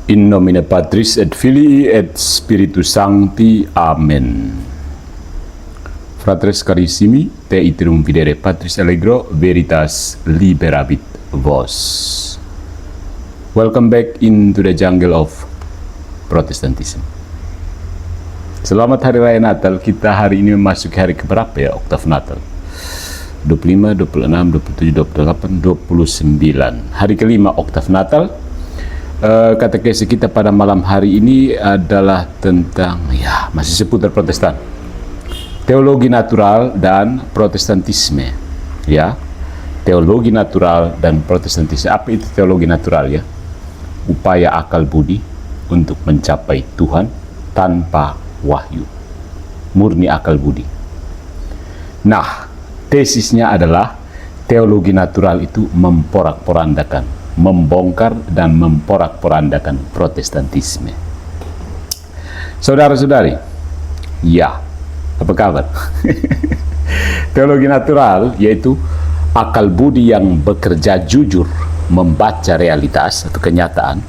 In nomine Patris et Filii et Spiritus Sancti. Amen. Fratres carissimi, te iterum videre Patris Allegro, veritas liberabit vos. Welcome back into the jungle of Protestantism. Selamat Hari Raya Natal. Kita hari ini memasuki hari keberapa ya, oktav Natal? 25, 26, 27, 28, 29. Hari kelima oktav Natal. Katekesi kita pada malam hari ini adalah tentang, ya, masih seputar Protestan. Teologi natural dan Protestantisme. Ya, teologi natural dan Protestantisme. Apa itu teologi natural ya? Upaya akal budi untuk mencapai Tuhan tanpa wahyu. Murni akal budi. Nah, tesisnya adalah teologi natural itu memporak-porandakan, membongkar dan memporak-porandakan Protestantisme. Saudara-saudari, ya, apa kabar? Teologi natural yaitu akal budi yang bekerja jujur, membaca realitas atau kenyataan,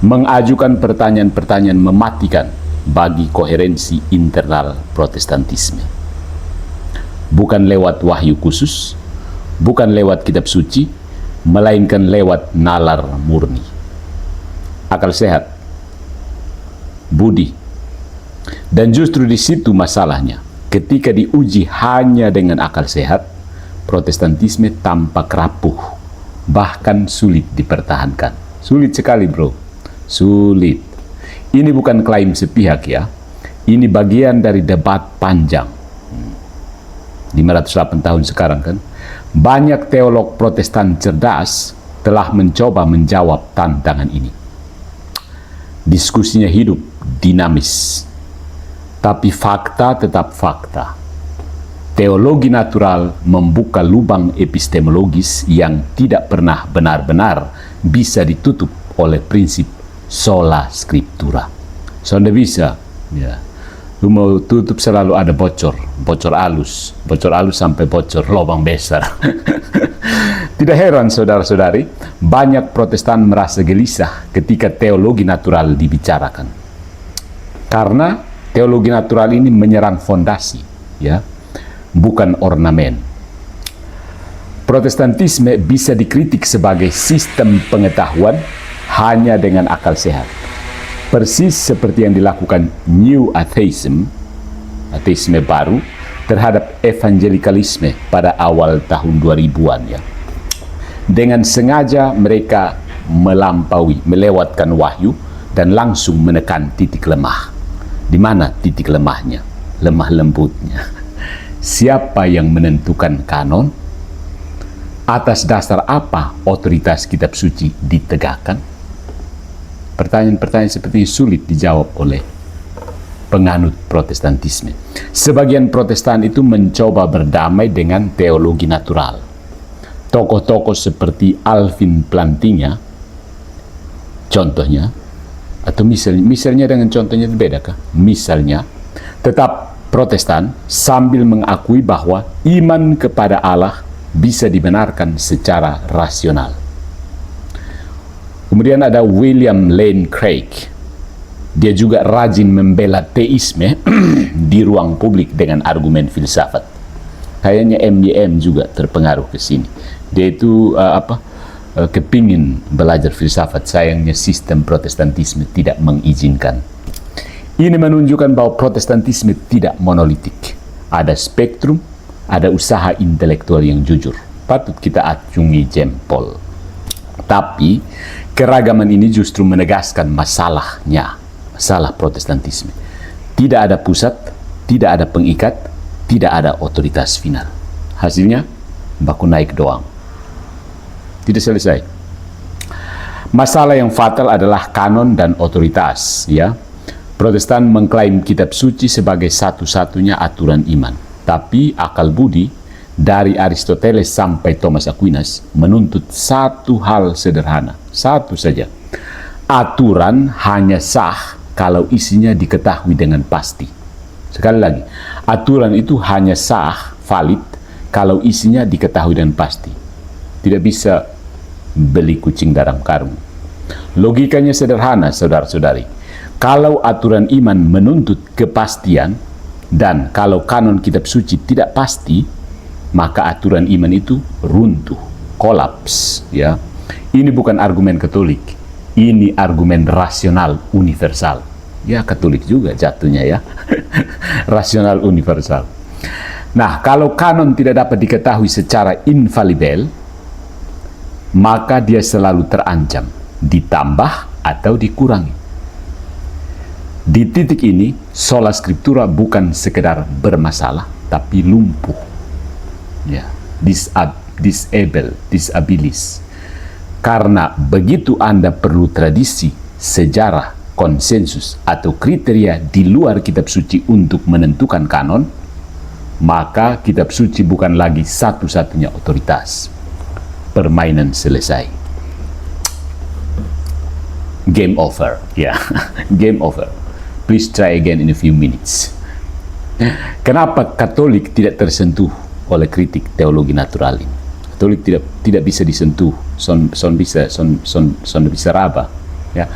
mengajukan pertanyaan-pertanyaan mematikan bagi koherensi internal Protestantisme. Bukan lewat wahyu khusus, bukan lewat kitab suci, melainkan lewat nalar murni. Akal sehat, budi. Dan justru di situ masalahnya. Ketika diuji hanya dengan akal sehat, Protestantisme tampak rapuh, bahkan sulit dipertahankan. Sulit sekali, bro. Sulit. Ini bukan klaim sepihak ya. Ini bagian dari debat panjang. 508 tahun sekarang kan. Banyak teolog Protestan cerdas telah mencoba menjawab tantangan ini. Diskusinya hidup, dinamis. Tapi fakta tetap fakta. Teologi natural membuka lubang epistemologis yang tidak pernah benar-benar bisa ditutup oleh prinsip sola scriptura. Soalnya bisa, ya. Lu mau tutup selalu ada bocor halus sampai bocor lubang besar. Tidak heran saudara-saudari, banyak Protestan merasa gelisah ketika teologi natural dibicarakan. Karena teologi natural ini menyerang fondasi, ya, bukan ornamen. Protestantisme bisa dikritik sebagai sistem pengetahuan hanya dengan akal sehat. Persis seperti yang dilakukan New Atheism, ateisme baru, terhadap evangelikalisme pada awal tahun 2000-an ya. Dengan sengaja mereka melewatkan wahyu dan langsung menekan titik lemah. Di mana titik lemahnya? Lemah lembutnya. Siapa yang menentukan kanon? Atas dasar apa otoritas kitab suci ditegakkan? Pertanyaan-pertanyaan seperti ini sulit dijawab oleh penganut Protestantisme. Sebagian Protestan itu mencoba berdamai dengan teologi natural. Tokoh-tokoh seperti Alvin Plantinga, contohnya, atau misalnya dengan contohnya beda kah? Misalnya, tetap Protestan sambil mengakui bahwa iman kepada Allah bisa dibenarkan secara rasional. Kemudian ada William Lane Craig. Dia juga rajin membela teisme di ruang publik dengan argumen filsafat. Kayaknya MYM juga terpengaruh ke sini. Dia itu kepingin belajar filsafat. Sayangnya sistem Protestantisme tidak mengizinkan. Ini menunjukkan bahwa Protestantisme tidak monolitik. Ada spektrum, ada usaha intelektual yang jujur. Patut kita acungi jempol. Tapi keragaman ini justru menegaskan masalah Protestantisme. Tidak ada pusat, tidak ada pengikat, tidak ada otoritas final. Hasilnya baku naik doang. Tidak selesai. Masalah yang fatal adalah kanon dan otoritas, ya. Protestan mengklaim kitab suci sebagai satu-satunya aturan iman. Tapi akal budi dari Aristoteles sampai Thomas Aquinas menuntut satu hal sederhana, satu saja. Aturan hanya sah kalau isinya diketahui dengan pasti. Sekali lagi, aturan itu hanya sah, valid, kalau isinya diketahui dengan pasti. Tidak bisa beli kucing dalam karung. Logikanya sederhana, saudara-saudari. Kalau aturan iman menuntut kepastian, dan kalau kanon kitab suci tidak pasti, maka aturan iman itu runtuh, kolaps. Ya, ini bukan argumen Katolik, ini argumen rasional universal. Ya, Katolik juga jatuhnya ya. Rasional universal. Nah, kalau kanon tidak dapat diketahui secara infalibel, maka dia selalu terancam ditambah atau dikurangi. Di titik ini, sola scriptura bukan sekedar bermasalah, tapi lumpuh. Ya, disabilis. Karena begitu Anda perlu tradisi, sejarah, konsensus, atau kriteria di luar kitab suci untuk menentukan kanon, maka kitab suci bukan lagi satu-satunya otoritas. Permainan selesai. Game over. Ya, game over. Please try again in a few minutes. Kenapa Katolik tidak tersentuh oleh kritik teologi natural ini? Katolik tidak bisa disentuh, son bisa raba. Ya.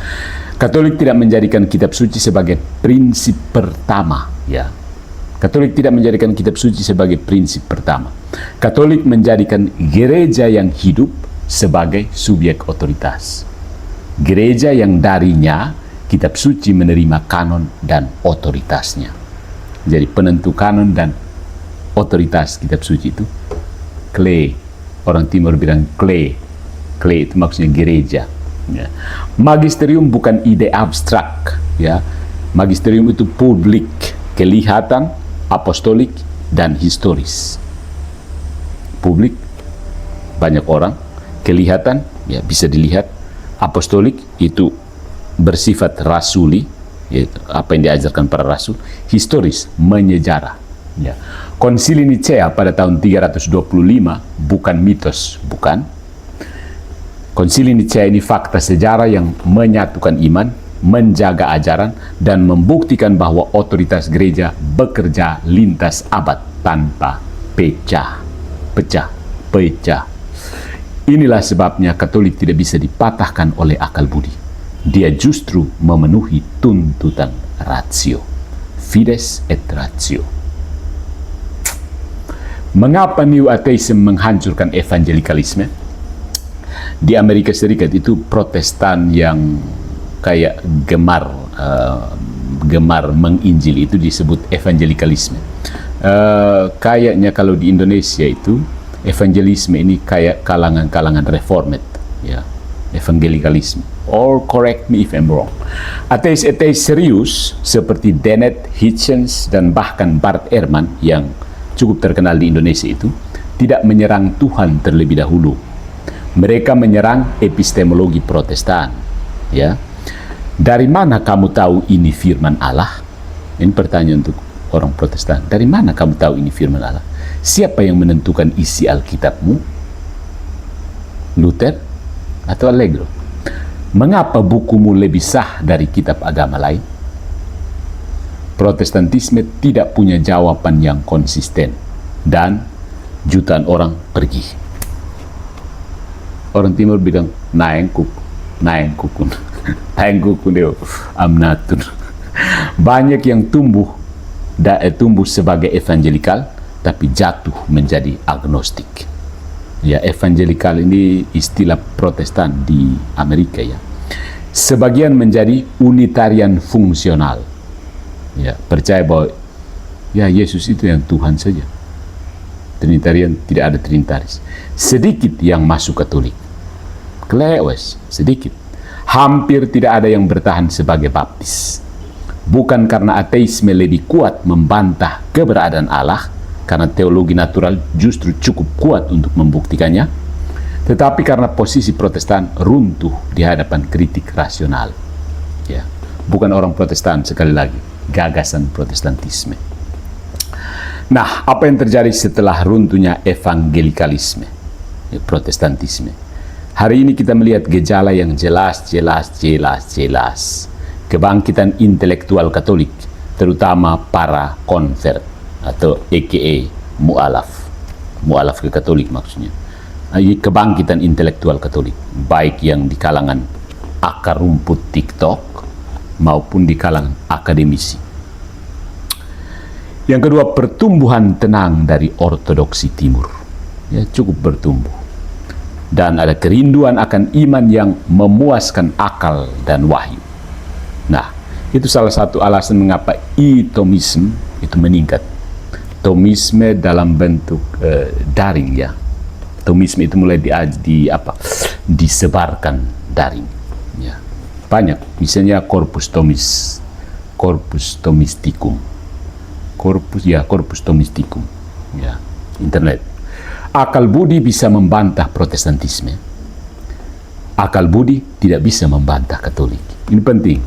Katolik tidak menjadikan kitab suci sebagai prinsip pertama. Ya. Katolik tidak menjadikan kitab suci sebagai prinsip pertama. Katolik menjadikan gereja yang hidup sebagai subjek otoritas. Gereja yang darinya kitab suci menerima kanon dan otoritasnya. Jadi penentu kanon dan otoritas kitab suci itu klei. Orang Timur bilang klei. Klei itu maksudnya gereja. Ya. Magisterium bukan ide abstrak. Ya. Magisterium itu publik, kelihatan, apostolik, dan historis. Publik, banyak orang. Kelihatan, ya bisa dilihat. Apostolik itu bersifat rasuli, yaitu apa yang diajarkan para rasul. Historis, menyejarah. Ya. Konsili Nicea pada tahun 325 bukan mitos, bukan. Konsili Nicea ini fakta sejarah yang menyatukan iman, menjaga ajaran, dan membuktikan bahwa otoritas gereja bekerja lintas abad tanpa pecah. Inilah sebabnya Katolik tidak bisa dipatahkan oleh akal budi. Dia justru memenuhi tuntutan ratio. Fides et ratio. Mengapa New Atheism menghancurkan evangelikalisme? Di Amerika Serikat itu Protestan yang kayak gemar menginjil itu disebut evangelikalisme. Kayaknya kalau di Indonesia itu evangelisme ini kayak kalangan-kalangan reformed, ya, evangelikalisme. Or correct me if I'm wrong. Ateis-ateis serius seperti Dennett, Hitchens, dan bahkan Bart Ehrman yang cukup terkenal di Indonesia itu tidak menyerang Tuhan terlebih dahulu. Mereka menyerang epistemologi Protestan. Ya, dari mana kamu tahu ini firman Allah? Ini pertanyaan untuk orang Protestan. Dari mana kamu tahu ini firman Allah? Siapa yang menentukan isi Alkitabmu? Luther atau Allegro? Mengapa bukumu lebih sah dari kitab agama lain? Protestantisme tidak punya jawaban yang konsisten dan jutaan orang pergi. Orang Timur bilang naeng kukun deo amnatun. Banyak yang tumbuh sebagai evangelikal tapi jatuh menjadi agnostik. Ya, evangelikal ini istilah Protestan di Amerika ya. Sebagian menjadi unitarian fungsional. Ya, percaya bahwa ya Yesus itu yang Tuhan saja. Trinitarian tidak ada Trinitaris. Sedikit yang masuk Katolik. Klewes, sedikit. Hampir tidak ada yang bertahan sebagai baptis. Bukan karena ateisme lebih kuat membantah keberadaan Allah, karena teologi natural justru cukup kuat untuk membuktikannya, tetapi karena posisi Protestan runtuh di hadapan kritik rasional. Ya, bukan orang Protestan sekali lagi. Gagasan Protestantisme. Nah, apa yang terjadi setelah runtuhnya evangelikalisme, Protestantisme? Hari ini kita melihat gejala yang jelas. Kebangkitan intelektual Katolik, terutama para convert atau aka mu'alaf ke Katolik maksudnya. Kebangkitan intelektual Katolik, baik yang di kalangan akar rumput TikTok maupun di kalangan akademisi. Yang kedua, pertumbuhan tenang dari ortodoksi timur. Ya, cukup bertumbuh. Dan ada kerinduan akan iman yang memuaskan akal dan wahyu. Nah, itu salah satu alasan mengapa Thomisme itu meningkat. Thomisme dalam bentuk daring, ya. Thomisme itu mulai disebarkan daring. Ya. Banyak, misalnya Corpus Thomisticum. Corpus Thomisticum, ya, internet. Akal budi bisa membantah Protestantisme. Akal budi tidak bisa membantah Katolik. Ini penting.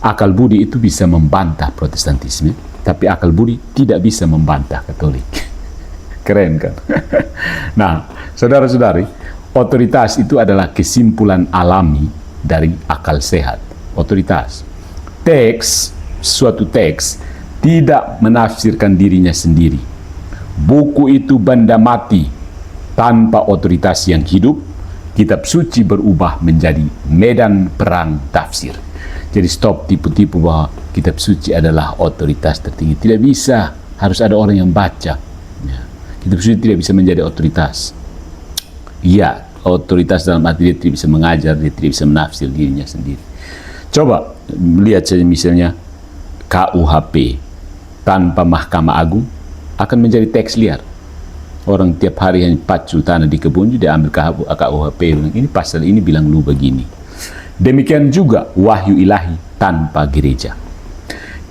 Akal budi itu bisa membantah Protestantisme, tapi akal budi tidak bisa membantah Katolik. Keren kan? Nah, saudara-saudari, otoritas itu adalah kesimpulan alami dari akal sehat. Otoritas. Suatu teks tidak menafsirkan dirinya sendiri. Buku itu benda mati tanpa otoritas yang hidup. Kitab suci berubah menjadi medan perang tafsir. Jadi stop tipu-tipu bahwa kitab suci adalah otoritas tertinggi. Tidak bisa, harus ada orang yang baca. Ya. Kitab suci tidak bisa menjadi otoritas. Iya, otoritas dalam arti dia tidak bisa mengajar, dia tidak bisa menafsir dirinya sendiri. Coba lihat saja misalnya KUHP tanpa Mahkamah Agung akan menjadi teks liar. Orang tiap hari hanya pacu tanah di kebun, dia ambil KUHP, ini pasal ini bilang lu begini. Demikian juga wahyu ilahi tanpa gereja.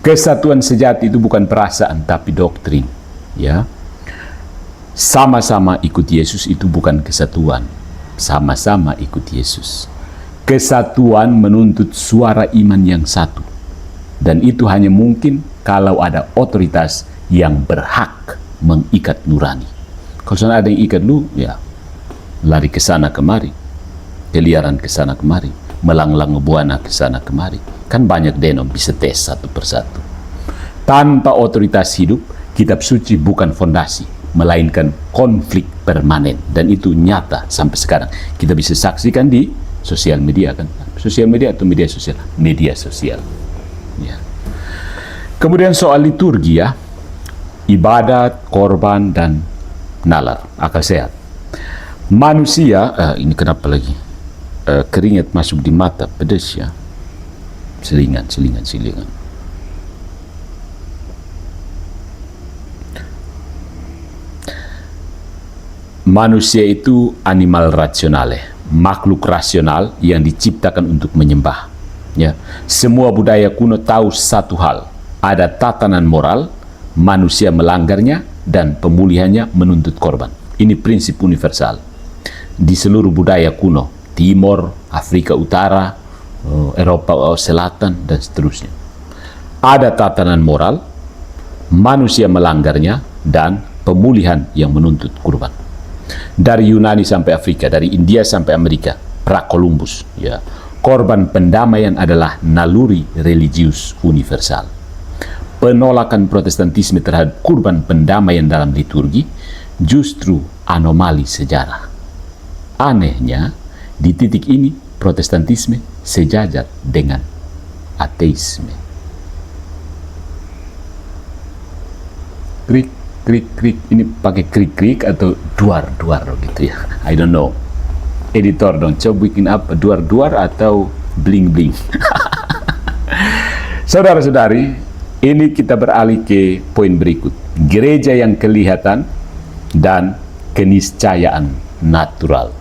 Kesatuan sejati itu bukan perasaan tapi doktrin, ya. Sama-sama ikut Yesus itu bukan kesatuan. Sama-sama ikut Yesus. Kesatuan menuntut suara iman yang satu. Dan itu hanya mungkin kalau ada otoritas yang berhak mengikat nurani. Kalau ada yang ikat lu, ya lari ke sana kemari, keliaran ke sana kemari, melanglang buana ke sana kemari. Kan banyak denom bisa tes satu persatu. Tanpa otoritas hidup, kitab suci bukan fondasi, melainkan konflik permanen. Dan itu nyata sampai sekarang. Kita bisa saksikan di sosial media, kan? Sosial media atau media sosial? Media sosial. Ya. Kemudian soal liturgi, ya, ibadat, korban, dan nalar, akal sehat. Manusia, ini kenapa lagi? Keringat masuk di mata, pedas ya. Selingan. Manusia itu animal rasional, makhluk rasional yang diciptakan untuk menyembah. Ya, semua budaya kuno tahu satu hal, ada tatanan moral, manusia melanggarnya dan pemulihannya menuntut korban. Ini prinsip universal di seluruh budaya kuno, Timor, Afrika Utara, Eropa Selatan dan seterusnya. Ada tatanan moral, manusia melanggarnya dan pemulihan yang menuntut korban. Dari Yunani sampai Afrika, dari India sampai Amerika, pra-Columbus, ya. Korban pendamaian adalah naluri religius universal. Penolakan Protestantisme terhadap kurban pendamaian dalam liturgi justru anomali sejarah. Anehnya, di titik ini Protestantisme sejajar dengan ateisme. Krik, ini pakai krik atau duar gitu ya, I don't know. Editor dong, coba bikin apa, duar atau bling. Saudara-saudari, ini kita beralih ke poin berikut, gereja yang kelihatan dan keniscayaan natural,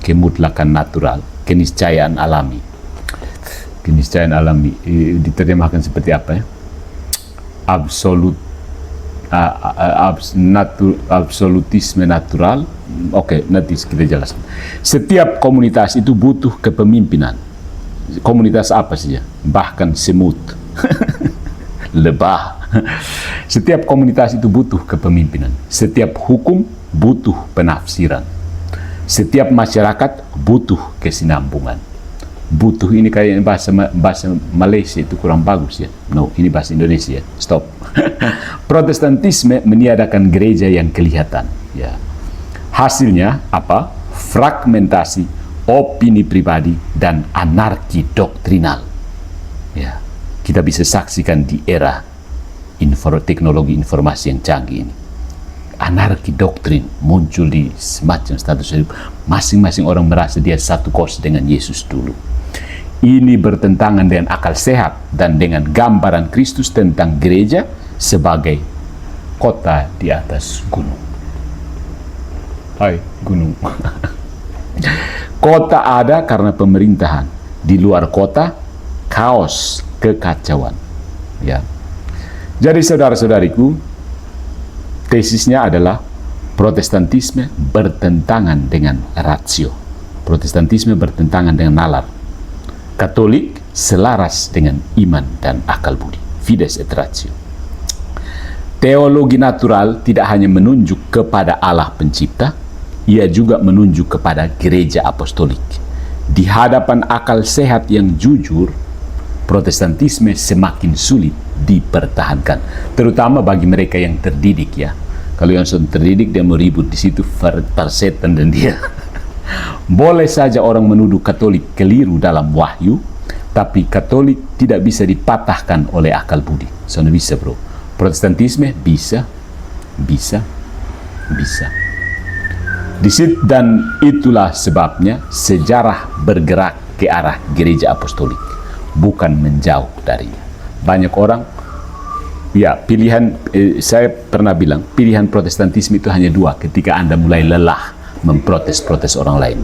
kemutlakan natural, keniscayaan alami. Keniscayaan alami diterjemahkan seperti apa ya? Absolutisme natural. Oke, nanti kita jelaskan. Setiap komunitas itu butuh kepemimpinan. Komunitas apa saja? Bahkan semut, lebah. Setiap komunitas itu butuh kepemimpinan. Setiap hukum butuh penafsiran. Setiap masyarakat butuh kesinambungan. Butuh ini kayak bahasa Malaysia itu kurang bagus ya. No, ini bahasa Indonesia. Stop. Protestantisme meniadakan gereja yang kelihatan. Ya. Hasilnya apa? Fragmentasi, opini pribadi, dan anarki doktrinal. Ya, kita bisa saksikan di era teknologi informasi yang canggih ini. Anarki doktrin muncul di semacam status hidup. Masing-masing orang merasa dia satu kos dengan Yesus dulu. Ini bertentangan dengan akal sehat dan dengan gambaran Kristus tentang gereja sebagai kota di atas gunung. Hai, gunung. Kota ada karena pemerintahan. Di luar kota, kaos, kekacauan. Ya. Jadi saudara-saudariku, tesisnya adalah Protestantisme bertentangan dengan ratio. Protestantisme bertentangan dengan nalar. Katolik selaras dengan iman dan akal budi. Fides et ratio. Teologi natural tidak hanya menunjuk kepada Allah pencipta, ia juga menunjuk kepada gereja apostolik. Di hadapan akal sehat yang jujur, Protestantisme semakin sulit dipertahankan, terutama bagi mereka yang terdidik ya. Kalau yang sudah terdidik dia mau ribut di situ persetan dan dia. Boleh saja orang menuduh Katolik keliru dalam wahyu, tapi Katolik tidak bisa dipatahkan oleh akal budi. Soalnya bisa bro. Protestantisme bisa. Dan itulah sebabnya sejarah bergerak ke arah gereja apostolik, bukan menjauh darinya. Banyak orang, ya pilihan, saya pernah bilang, pilihan Protestantisme itu hanya dua ketika Anda mulai lelah memprotes-protes orang lain.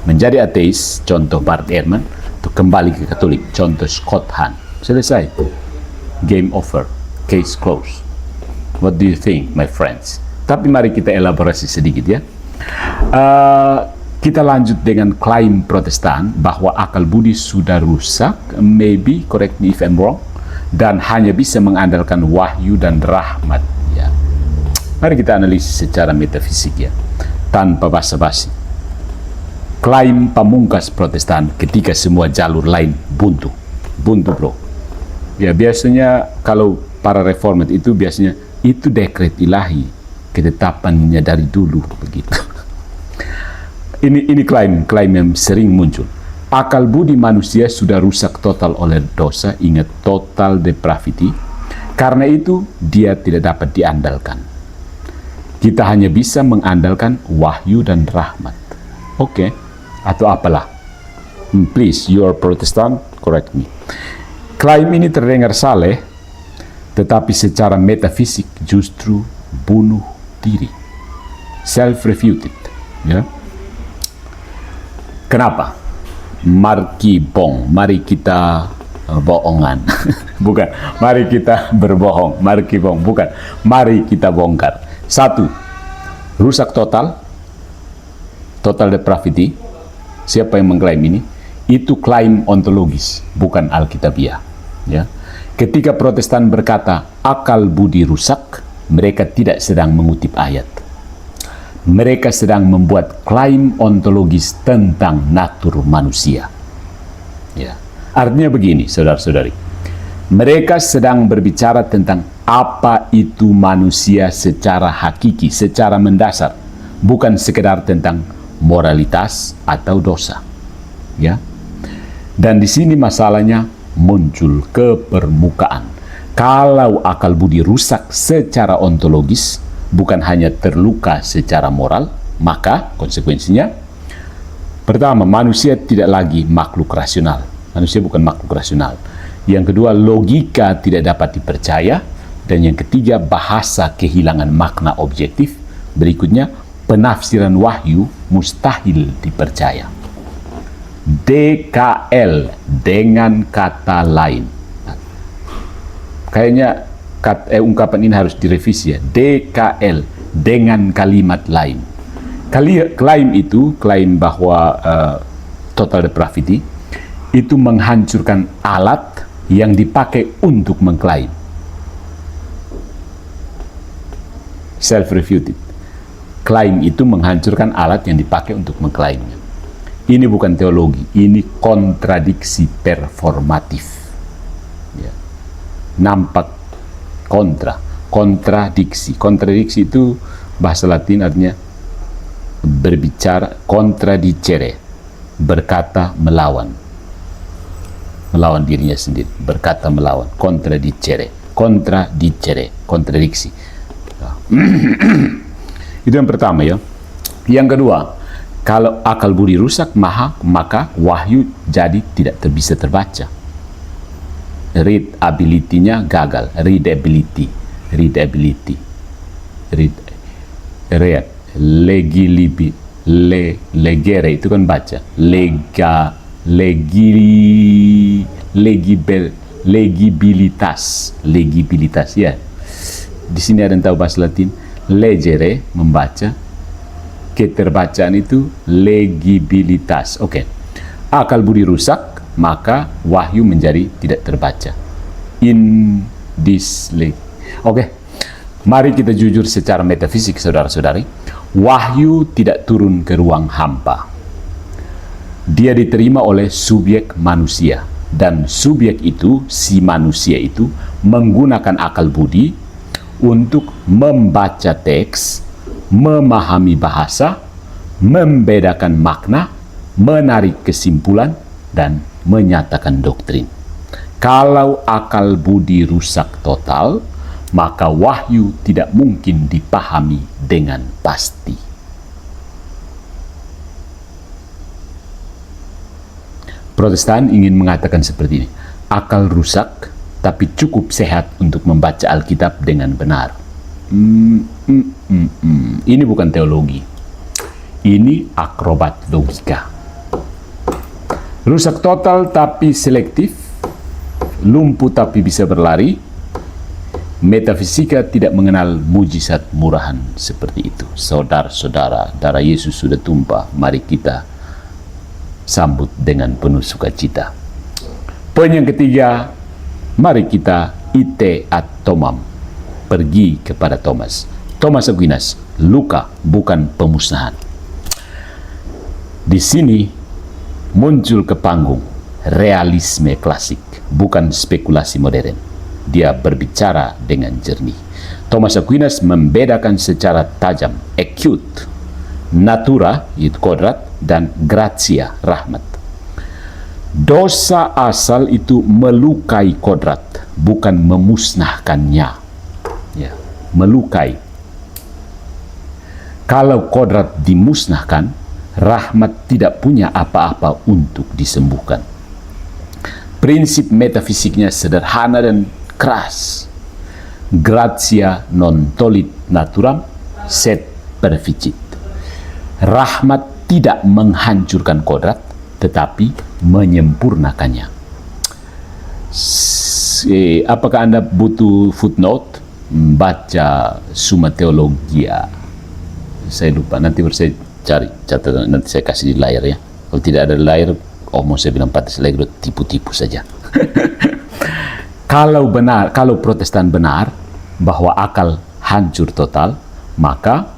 Menjadi ateis, contoh Bart Ehrman, atau kembali ke Katolik, contoh Scott Hahn. Selesai. Game over. Case closed. What do you think, my friends? Tapi mari kita elaborasi sedikit ya. Kita lanjut dengan klaim Protestan bahwa akal budi sudah rusak, maybe, correct me if I'm wrong, dan hanya bisa mengandalkan wahyu dan rahmat. Ya. Mari kita analisis secara metafisik ya, tanpa basa-basi. Klaim pamungkas Protestan ketika semua jalur lain buntu bro. Ya biasanya kalau para reformat itu biasanya itu dekret ilahi, ketetapannya dari dulu begitu. Ini klaim yang sering muncul. Akal budi manusia sudah rusak total oleh dosa, ingat total depravity. Karena itu dia tidak dapat diandalkan. Kita hanya bisa mengandalkan wahyu dan rahmat. Oke, atau apalah. Please, you are Protestant, correct me. Klaim ini terdengar saleh, tetapi secara metafisik justru bunuh diri. Self-refuted, ya. Kenapa? Mari kita bohongan. Bukan, mari kita berbohong. Bukan, mari kita bongkar. 1. Rusak total depravity. Siapa yang mengklaim ini? Itu klaim ontologis, bukan alkitabiah. Ya. Ketika Protestan berkata akal budi rusak, mereka tidak sedang mengutip ayat. Mereka sedang membuat klaim ontologis tentang natur manusia. Ya. Artinya begini, saudara-saudari. Mereka sedang berbicara tentang apa itu manusia secara hakiki, secara mendasar. Bukan sekedar tentang moralitas atau dosa. Ya. Dan di sini masalahnya muncul ke permukaan. Kalau akal budi rusak secara ontologis, bukan hanya terluka secara moral, maka konsekuensinya pertama, manusia tidak lagi makhluk rasional. Manusia bukan makhluk rasional. Yang kedua, logika tidak dapat dipercaya. Dan yang ketiga, bahasa kehilangan makna objektif. Berikutnya, penafsiran wahyu mustahil dipercaya. DKL, dengan kata lain. Kayaknya ungkapan ini harus direvisi ya. DKL, dengan kalimat lain. Klaim bahwa total depravity itu menghancurkan alat yang dipakai untuk mengklaim. Self-refuted. Klaim itu menghancurkan alat yang dipakai untuk mengklaimnya. Ini bukan teologi, ini kontradiksi performatif. Ya. Nampak kontradiksi. Kontradiksi itu bahasa Latin artinya berbicara, contradicere. berkata melawan dirinya sendiri, berkata melawan, kontradiksi. Itu yang pertama ya. Yang kedua, kalau akal budi rusak, maka wahyu jadi tidak bisa terbaca. Readability-nya gagal. Legere itu kan baca. Legibilitas ya. Di sini ada yang tahu bahasa Latin. Legere, membaca. Keterbacaan itu legibilitas. Oke. Akal budi rusak, maka wahyu menjadi tidak terbaca. Oke. Mari kita jujur secara metafisik, saudara-saudari. Wahyu tidak turun ke ruang hampa. Dia diterima oleh subjek manusia. Dan subjek itu, si manusia itu, menggunakan akal budi untuk membaca teks, memahami bahasa, membedakan makna, menarik kesimpulan, dan menyatakan doktrin. Kalau akal budi rusak total, maka wahyu tidak mungkin dipahami dengan pasti. Protestan ingin mengatakan seperti ini. Akal rusak, tapi cukup sehat untuk membaca Alkitab dengan benar. Ini bukan teologi. Ini akrobat logika. Rusak total tapi selektif. Lumpuh tapi bisa berlari. Metafisika tidak mengenal mujizat murahan seperti itu. Saudara-saudara, darah Yesus sudah tumpah. Mari kita sambut dengan penuh sukacita. Poin yang ketiga, mari kita ite ad Tomam, pergi kepada Thomas. Thomas Aquinas, luka bukan pemusnahan. Di sini muncul ke panggung realisme klasik, bukan spekulasi modern. Dia berbicara dengan jernih. Thomas Aquinas membedakan secara tajam, acute, natura, yaitu kodrat, dan gratia, rahmat. Dosa asal itu melukai kodrat, bukan memusnahkannya. Ya, melukai. Kalau kodrat dimusnahkan, rahmat tidak punya apa-apa untuk disembuhkan. Prinsip metafisiknya sederhana dan keras. Gratia non tollit naturam, sed perficit. Rahmat tidak menghancurkan kodrat, tetapi menyempurnakannya. Apakah Anda butuh footnote? Baca Summa Theologia. Saya lupa, nanti saya cari catatan, nanti saya kasih di layar ya. Kalau tidak ada di layar, mau saya bilang Patis Legro, tipu-tipu saja. Kalau Protestan benar bahwa akal hancur total, maka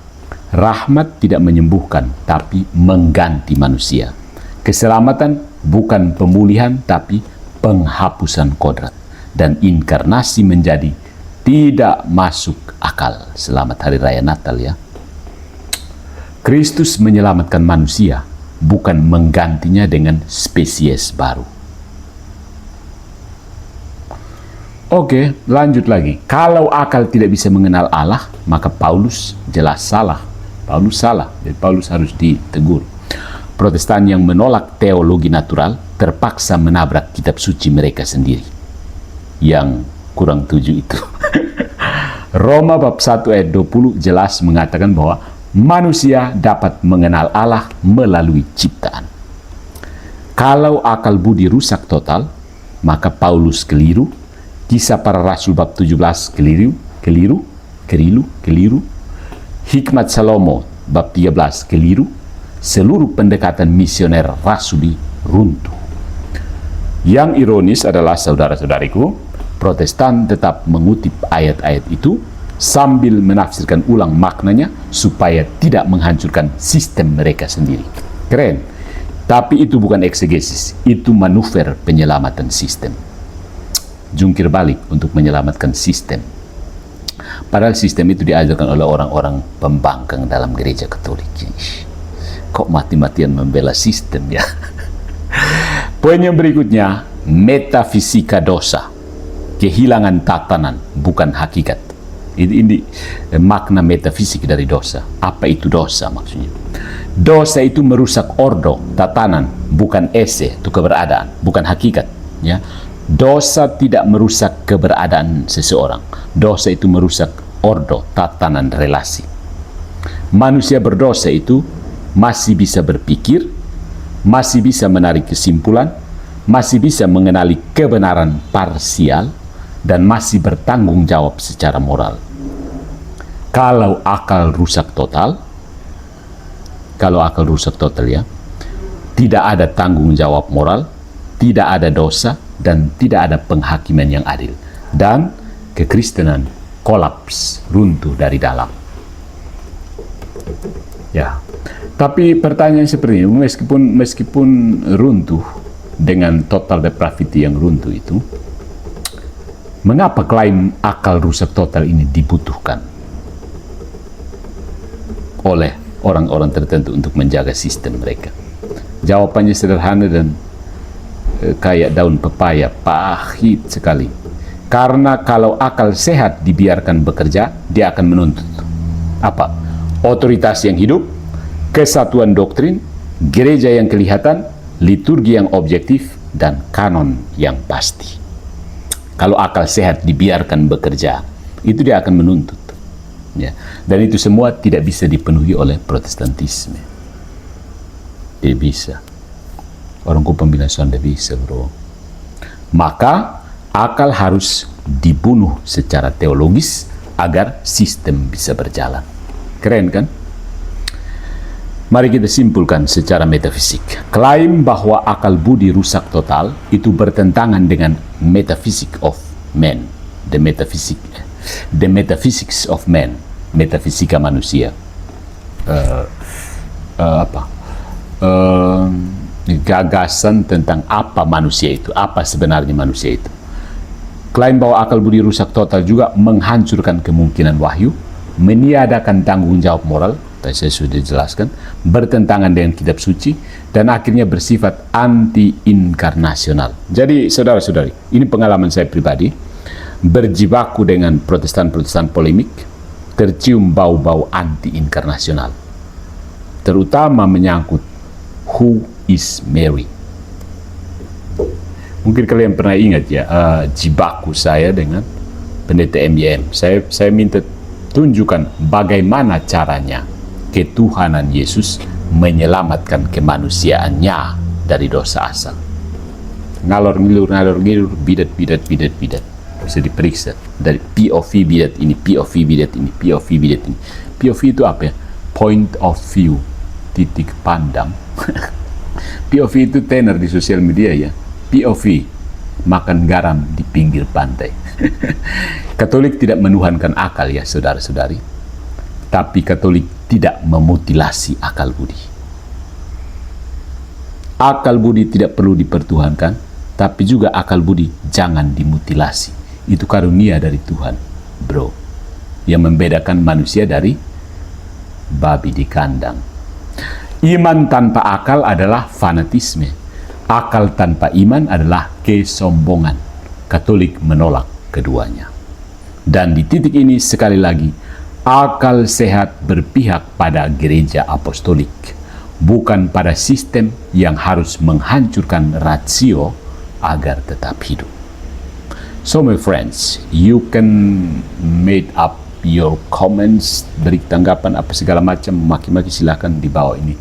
rahmat tidak menyembuhkan, tapi mengganti manusia. Keselamatan bukan pemulihan, tapi penghapusan kodrat. Dan inkarnasi menjadi tidak masuk akal. Selamat Hari Raya Natal ya. Kristus menyelamatkan manusia, bukan menggantinya dengan spesies baru. Oke, lanjut lagi. Kalau akal tidak bisa mengenal Allah, maka Paulus jelas salah. Paulus salah, jadi Paulus harus ditegur. Protestan yang menolak teologi natural terpaksa menabrak kitab suci mereka sendiri. Yang kurang tujuh itu. Roma bab 1 ayat 20 jelas mengatakan bahwa manusia dapat mengenal Allah melalui ciptaan. Kalau akal budi rusak total, maka Paulus keliru. Kisah para Rasul bab 17 keliru. Hikmat Salomo bab 13 keliru. Seluruh pendekatan misioner rasuli runtuh. Yang ironis adalah, saudara-saudariku, Protestan tetap mengutip ayat-ayat itu sambil menafsirkan ulang maknanya supaya tidak menghancurkan sistem mereka sendiri. Keren. Tapi itu bukan eksegesis, itu manuver penyelamatan sistem. Jungkir balik untuk menyelamatkan sistem. Padahal sistem itu diajarkan oleh orang-orang pembangkang dalam gereja Katolik. Kok mati-matian membela sistem ya? Poin yang berikutnya, metafisika dosa. Kehilangan tatanan, bukan hakikat. Ini makna metafisik dari dosa. Apa itu dosa maksudnya? Dosa itu merusak ordo, tatanan, bukan ese, itu keberadaan, bukan hakikat. Ya. Dosa tidak merusak keberadaan seseorang. Dosa itu merusak ordo, tatanan, relasi. Manusia berdosa itu masih bisa berpikir, masih bisa menarik kesimpulan, masih bisa mengenali kebenaran parsial, dan masih bertanggung jawab secara moral. Kalau akal rusak total ya, tidak ada tanggung jawab moral, tidak ada dosa, dan tidak ada penghakiman yang adil. Dan kekristenan kolaps, runtuh dari dalam. Ya. Tapi pertanyaan seperti ini, meskipun runtuh dengan total depravity yang runtuh itu, mengapa klaim akal rusak total ini dibutuhkan oleh orang-orang tertentu untuk menjaga sistem mereka? Jawabannya sederhana dan kayak daun pepaya, pahit sekali. Karena kalau akal sehat dibiarkan bekerja, dia akan menuntut apa? Otoritas yang hidup, kesatuan doktrin, gereja yang kelihatan, liturgi yang objektif, dan kanon yang pasti. Kalau akal sehat dibiarkan bekerja, itu dia akan menuntut. Ya. Dan itu semua tidak bisa dipenuhi oleh Protestantisme. Tidak bisa. Orang pembinasaan tidak bisa, bro. Maka akal harus dibunuh secara teologis agar sistem bisa berjalan. Keren kan? Mari kita simpulkan secara metafisik. Klaim bahwa akal budi rusak total itu bertentangan dengan metaphysics of man, the metaphysics of man, metafisika manusia. Gagasan tentang apa manusia itu, apa sebenarnya manusia itu. Klaim bahwa akal budi rusak total juga menghancurkan kemungkinan wahyu, meniadakan tanggung jawab moral, tadi saya sudah jelaskan, bertentangan dengan kitab suci, dan akhirnya bersifat anti-inkarnasional. Jadi saudara-saudari, ini pengalaman saya pribadi, berjibaku dengan protestan-protestan polemik, tercium bau-bau anti-inkarnasional, terutama menyangkut who is Mary. Mungkin kalian pernah ingat ya, jibaku saya dengan pendeta MYM. Saya minta tunjukkan bagaimana caranya ketuhanan Yesus menyelamatkan kemanusiaannya dari dosa asal. Ngalor ngilur, bidat. Bisa diperiksa dari POV bidat ini, POV bidat ini, POV bidat ini. POV itu apa ya? Point of view, titik pandang. POV itu tenar di sosial media ya. POV, makan garam di pinggir pantai. Katolik tidak menuhankan akal ya saudara-saudari, tapi Katolik tidak memutilasi akal budi. Akal budi tidak perlu dipertuhankan, tapi juga akal budi jangan dimutilasi. Itu karunia dari Tuhan, bro, yang membedakan manusia dari babi di kandang. Iman tanpa akal adalah fanatisme. Akal tanpa iman adalah kesombongan. Katolik menolak keduanya. Dan di titik ini sekali lagi, akal sehat berpihak pada gereja apostolik, bukan pada sistem yang harus menghancurkan rasio agar tetap hidup. So my friends, you can make up your comments, beri tanggapan apa segala macam, maki-maki silakan di bawah ini.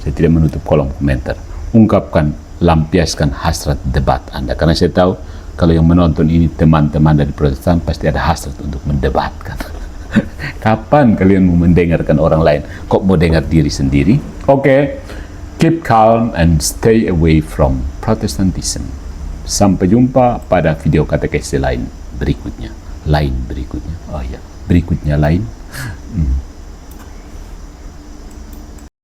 Saya tidak menutup kolom komentar. Ungkapkan, lampiaskan hasrat debat Anda, karena saya tahu kalau yang menonton ini teman-teman dari Protestan pasti ada hasrat untuk mendebatkan. Kapan kalian mau mendengarkan orang lain? Kok mau dengar diri sendiri? Oke, keep calm and stay away from Protestantism. Sampai jumpa pada video katekese lain berikutnya. Berikutnya lain.